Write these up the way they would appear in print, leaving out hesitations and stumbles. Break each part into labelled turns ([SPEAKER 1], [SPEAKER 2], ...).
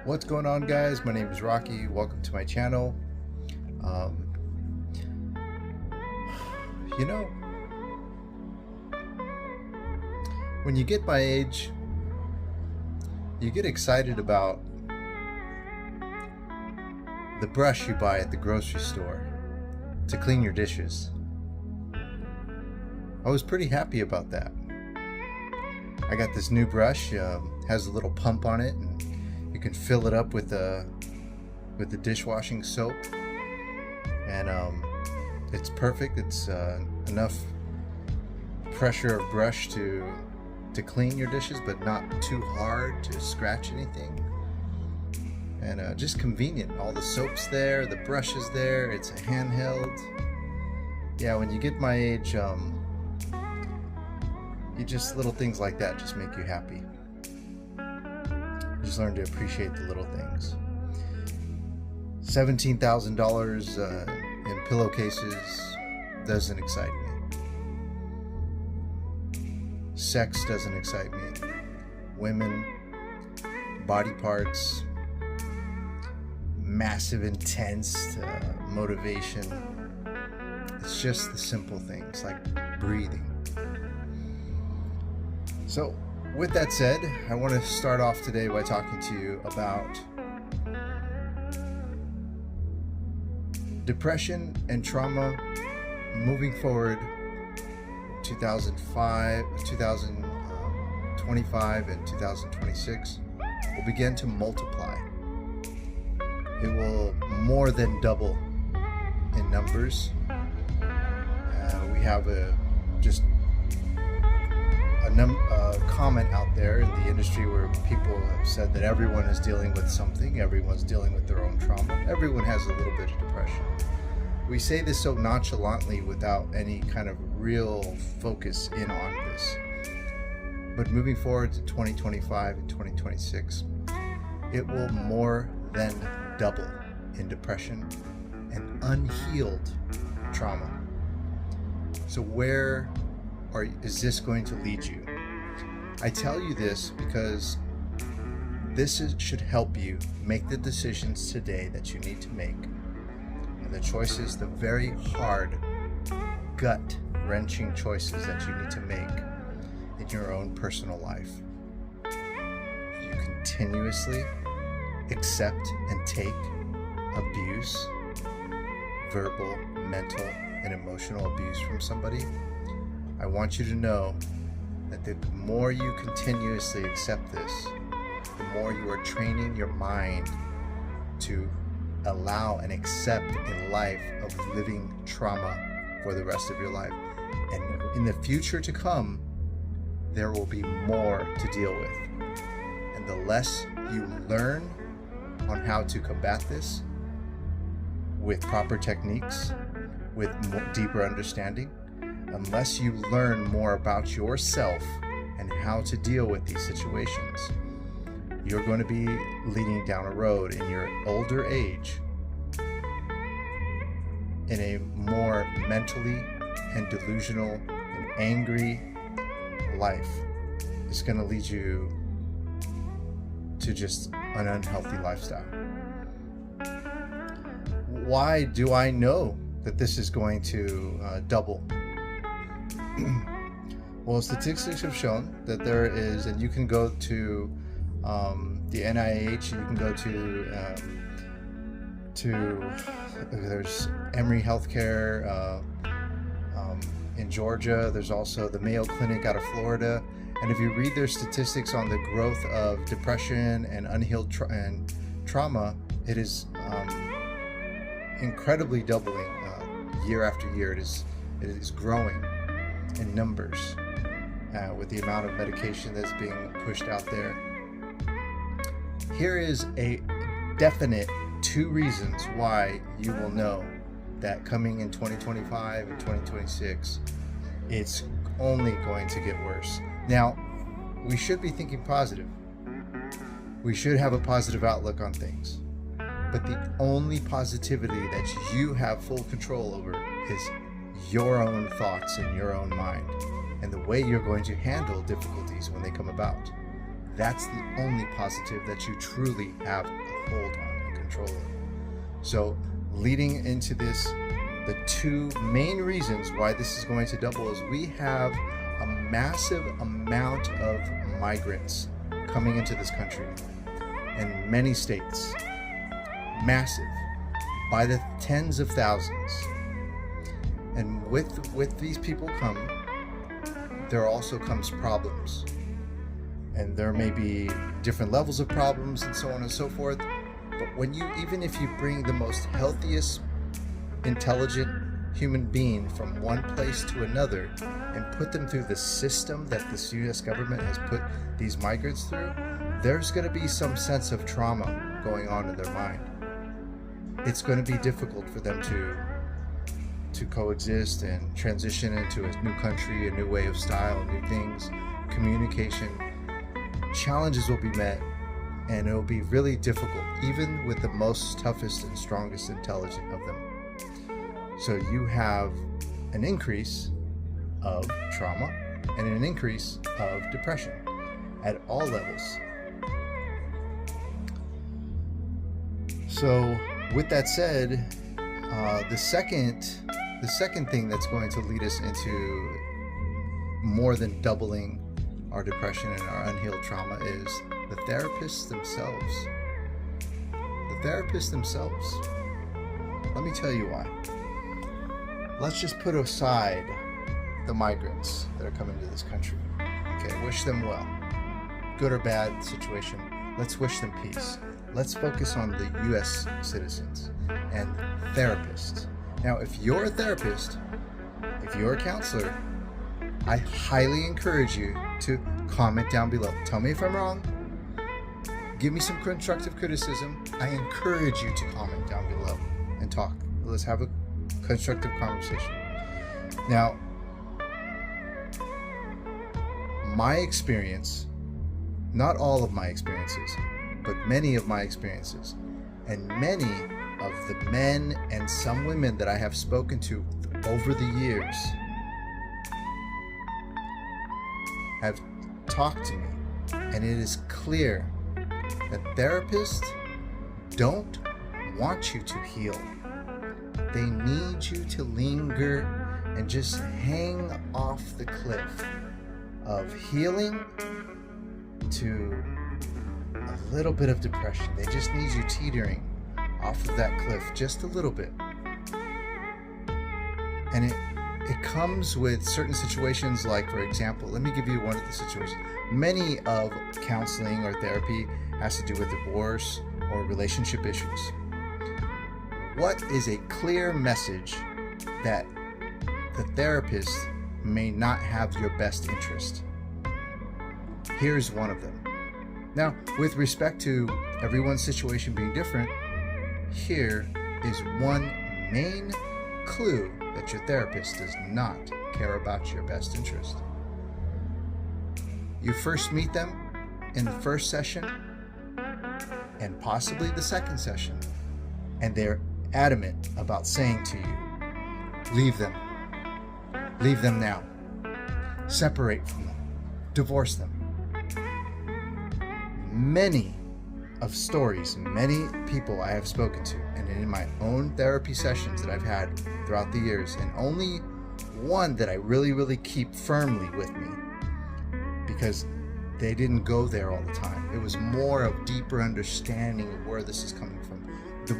[SPEAKER 1] What's going on, guys? My name is Rocky. Welcome to my channel. Um, you know, when you get my age, you get excited about the brush you buy at the grocery store to clean your dishes. I was pretty happy about that. I got this new brush, has a little pump on it, and you can fill it up with the dishwashing soap, and it's perfect. It's enough pressure of brush to clean your dishes, but not too hard to scratch anything. And just convenient. All the soap's there, the brush is there. It's a handheld. Yeah, when you get my age, you just little things like that just make you happy. Just learn to appreciate the little things. $17,000 in pillowcases doesn't excite me. Sex doesn't excite me. Women, body parts, massive, intense motivation. It's just the simple things like breathing. So, with that said, I want to start off today by talking to you about depression and trauma moving forward 2025 and 2026 will begin to multiply. It will more than double in numbers. We have a comment out there in the industry where people have said that everyone is dealing with something, everyone's dealing with their own trauma, everyone has a little bit of depression. We say this so nonchalantly without any kind of real focus in on this. But moving forward to 2025 and 2026, it will more than double in depression and unhealed trauma. So where is this going to lead you? I tell you this because this should help you make the decisions today that you need to make, and the choices, the very hard, gut-wrenching choices that you need to make in your own personal life. You continuously accept and take abuse, verbal, mental, and emotional abuse from somebody. I want you to know that the more you continuously accept this, the more you are training your mind to allow and accept a life of living trauma for the rest of your life. And in the future to come, there will be more to deal with. And the less you learn on how to combat this with proper techniques, with deeper understanding, unless you learn more about yourself and how to deal with these situations, you're going to be leading down a road in your older age in a more mentally and delusional and angry life. It's going to lead you to just an unhealthy lifestyle. Why do I know that this is going to double? Well, statistics have shown that there is, and you can go to the NIH, you can go to there's Emory Healthcare in Georgia. There's also the Mayo Clinic out of Florida. And if you read their statistics on the growth of depression and unhealed trauma, it is incredibly doubling year after year. It is growing in numbers with the amount of medication that's being pushed out there. Here is a definite 2 reasons why you will know that coming in 2025 and 2026, it's only going to get worse. Now, we should be thinking positive. We should have a positive outlook on things. But the only positivity that you have full control over is your own thoughts in your own mind and the way you're going to handle difficulties when they come about. that's the only positive that you truly have a hold on and control of. So leading into this, the two main reasons why this is going to double is we have a massive amount of migrants coming into this country in many states. Massive, by the tens of thousands. And with these people there also comes problems. And there may be different levels of problems and so on and so forth. But even if you bring the most healthiest, intelligent human being from one place to another and put them through the system that this U.S. government has put these migrants through, there's going to be some sense of trauma going on in their mind. It's going to be difficult for them to coexist and transition into a new country, a new way of style, new things, communication. Challenges will be met, and it will be really difficult, even with the most toughest and strongest intelligent of them. So you have an increase of trauma and an increase of depression at all levels. So with that said, the second thing that's going to lead us into more than doubling our depression and our unhealed trauma is the therapists themselves. The therapists themselves. Let me tell you why. Let's just put aside the migrants that are coming to this country. Okay, wish them well. Good or bad situation, let's wish them peace. Let's focus on the U.S. citizens and therapists. Now, if you're a therapist, if you're a counselor, I highly encourage you to comment down below. Tell me if I'm wrong. Give me some constructive criticism. I encourage you to comment down below and talk. Let's have a constructive conversation. Now, my experience, not all of my experiences, but many of my experiences, and many of the men and some women that I have spoken to over the years have talked to me, and it is clear that therapists don't want you to heal. They need you to linger and just hang off the cliff of healing to a little bit of depression. They just need you teetering off of that cliff just a little bit. And it comes with certain situations, like, for example, let me give you one of the situations. Many of counseling or therapy has to do with divorce or relationship issues. What is a clear message that the therapist may not have your best interest? Here's one of them. Now, with respect to everyone's situation being different, here is one main clue that your therapist does not care about your best interest. You first meet them in the first session and possibly the second session, and they're adamant about saying to you, leave them now, separate from them, divorce them. Many of stories, many people I have spoken to, and in my own therapy sessions that I've had throughout the years, and only one that I really keep firmly with me, because they didn't go there all the time. It was more of deeper understanding of where this is coming from,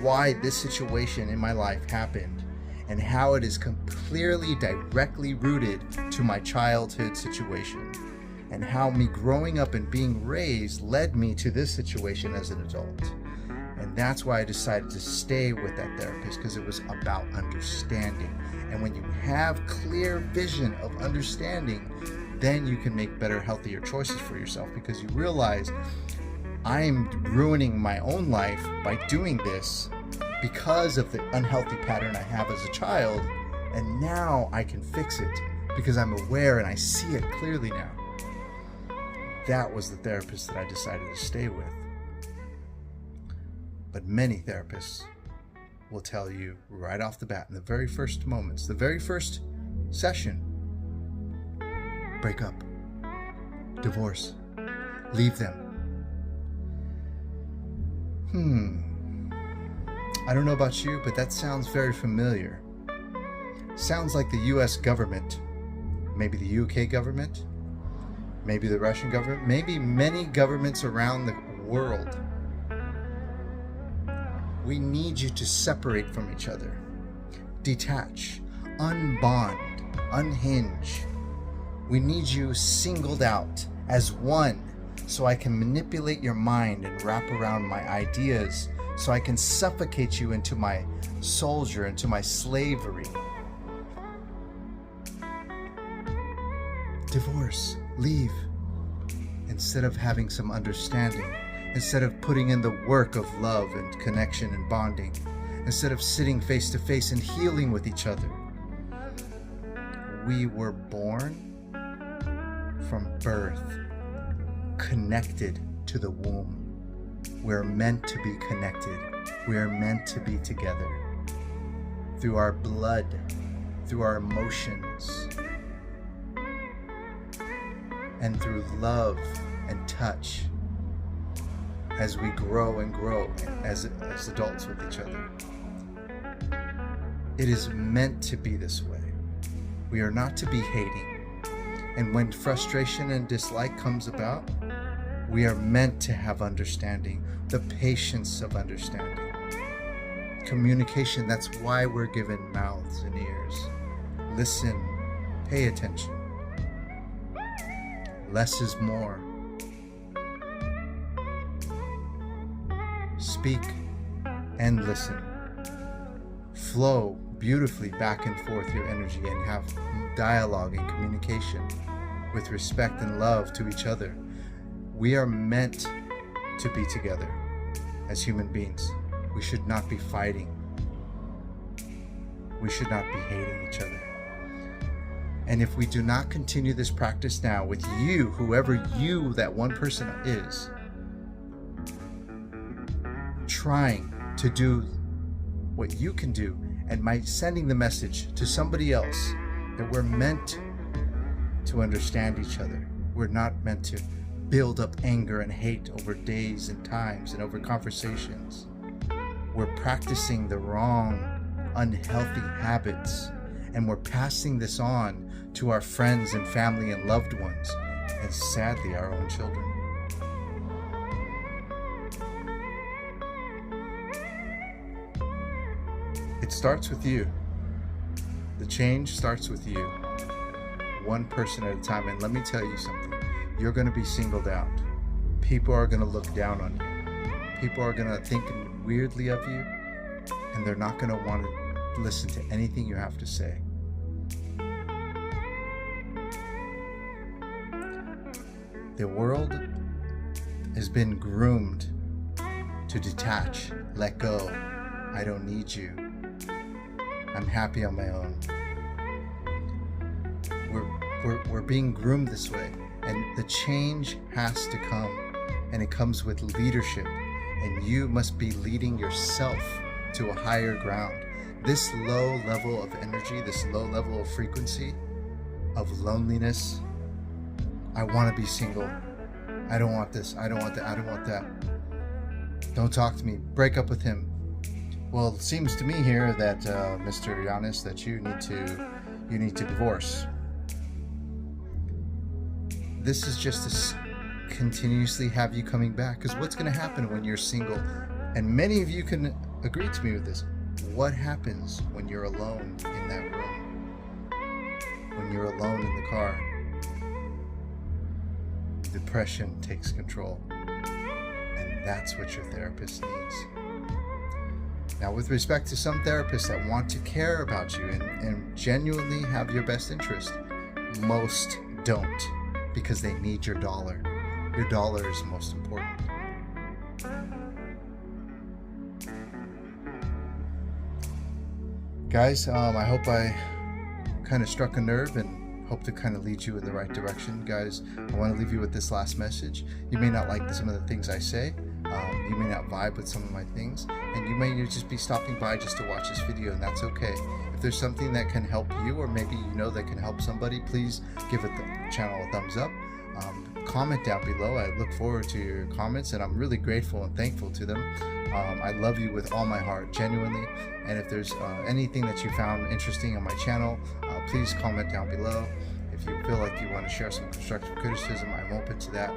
[SPEAKER 1] why this situation in my life happened, and how it is clearly directly rooted to my childhood situation, and how me growing up and being raised led me to this situation as an adult. And that's why I decided to stay with that therapist, because it was about understanding. And when you have clear vision of understanding, then you can make better, healthier choices for yourself, because you realize I'm ruining my own life by doing this because of the unhealthy pattern I have as a child, and now I can fix it because I'm aware and I see it clearly now. That was the therapist that I decided to stay with. But many therapists will tell you right off the bat, in the very first moments, the very first session, break up, divorce, leave them, I don't know about you, but that sounds very familiar. Sounds like the US government, maybe the UK government, maybe the Russian government, maybe many governments around the world. We need you to separate from each other, detach, unbond, unhinge. We need you singled out as one, so I can manipulate your mind and wrap around my ideas, so I can suffocate you into my soldier, into my slavery. Divorce, leave. Instead of having some understanding, instead of putting in the work of love and connection and bonding, instead of sitting face to face and healing with each other. We were born from birth, connected to the womb. We're meant to be connected. We're meant to be together. Through our blood, through our emotions, and through love and touch, as we grow and grow as adults with each other. It is meant to be this way. We are not to be hating. And when frustration and dislike comes about, we are meant to have understanding, the patience of understanding. Communication, that's why we're given mouths and ears. Listen, pay attention. Less is more. Speak and listen. Flow beautifully back and forth your energy and have dialogue and communication with respect and love to each other. We are meant to be together as human beings. We should not be fighting. We should not be hating each other. And if we do not continue this practice now with you, whoever you, that one person is, trying to do what you can do, and by sending the message to somebody else that we're meant to understand each other. We're not meant to build up anger and hate over days and times and over conversations. We're practicing the wrong, unhealthy habits, and we're passing this on to our friends and family and loved ones, and sadly, our own children. It starts with you. The change starts with you. One person at a time. And let me tell you something. You're going to be singled out. People are going to look down on you. People are going to think weirdly of you. And they're not going to want to listen to anything you have to say. The world has been groomed to detach, let go. I don't need you. I'm happy on my own. We're being groomed this way, and the change has to come, and it comes with leadership, and you must be leading yourself to a higher ground. This low level of energy, this low level of frequency of loneliness, I want to be single. I don't want this. I don't want that. I don't want that. Don't talk to me. Break up with him. Well, it seems to me here that Mr. Giannis, that you need to divorce. This is just to continuously have you coming back. Because what's going to happen when you're single? And many of you can agree to me with this. What happens when you're alone in that room? When you're alone in the car? Depression takes control. And that's what your therapist needs. Now, with respect to some therapists that want to care about you and genuinely have your best interest, most don't, because they need your dollar. Your dollar is most important. Guys, I hope I kind of struck a nerve and hope to kind of lead you in the right direction. Guys, I want to leave you with this last message. You may not like some of the things I say. You may not vibe with some of my things, and you may just be stopping by just to watch this video, and that's okay. If there's something that can help you, or maybe you know that can help somebody, please give the channel a thumbs up. Comment down below. I look forward to your comments, and I'm really grateful and thankful to them. I love you with all my heart, genuinely. And if there's anything that you found interesting on my channel, please comment down below. If you feel like you want to share some constructive criticism, I'm open to that.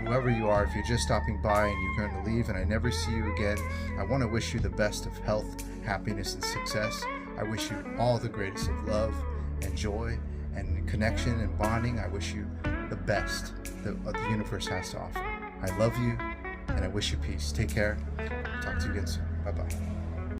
[SPEAKER 1] Whoever you are, if you're just stopping by and you're going to leave and I never see you again, I want to wish you the best of health, happiness, and success. I wish you all the greatest of love and joy and connection and bonding. I wish you the best that the universe has to offer. I love you, and I wish you peace. Take care. Talk to you again soon. Bye-bye.